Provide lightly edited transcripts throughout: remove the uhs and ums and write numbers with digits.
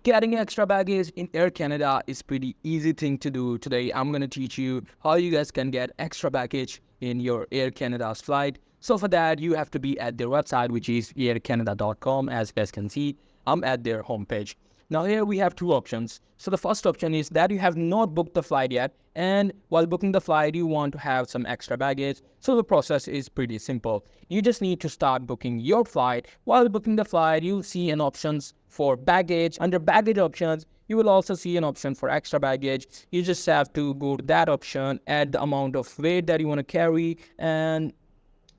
Getting extra baggage in Air Canada is pretty easy thing to do. Today, I'm going to teach you how you guys can get extra baggage in your Air Canada's flight. So for that, you have to be at their website, which is aircanada.com. As you guys can see, I'm at their homepage. Now here we have two options. So the first option is that you have not booked the flight yet, and while booking the flight, you want to have some extra baggage. So the process is pretty simple. You just need to start booking your flight. While booking the flight, you'll see an options for baggage. Under baggage options, you will also see an option for extra baggage. You just have to go to that option, add the amount of weight that you want to carry, and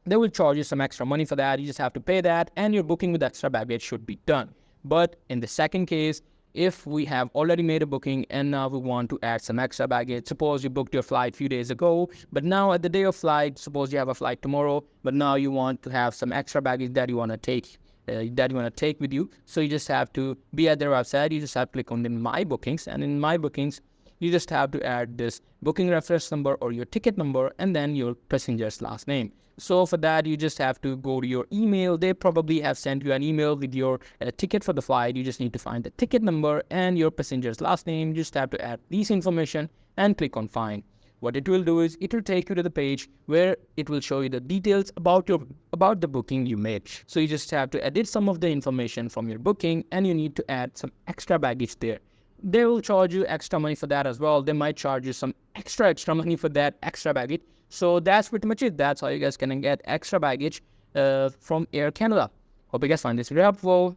they will charge you some extra money for that. You just have to pay that, and your booking with extra baggage should be done. But in the second case, if we have already made a booking and now we want to add some extra baggage, suppose you booked your flight a few days ago, but now at the day of flight, suppose you have a flight tomorrow, but now you want to have some extra baggage that you want to take with you. So you just have to be at their website. You just have to click on the My Bookings, and in My Bookings, you just have to add this booking reference number or your ticket number and then your passenger's last name. So for that, you just have to go to your email. They probably have sent you an email with your ticket for the flight. You just need to find the ticket number and your passenger's last name. You just have to add these information and click on Find. What it will do is it will take you to the page where it will show you the details about the booking you made. So you just have to edit some of the information from your booking, and you need to add some extra baggage there. They will charge you extra money for that as well. They might charge you some extra money for that extra baggage. So that's pretty much it. That's how you guys can get extra baggage from Air Canada. Hope you guys find this very helpful.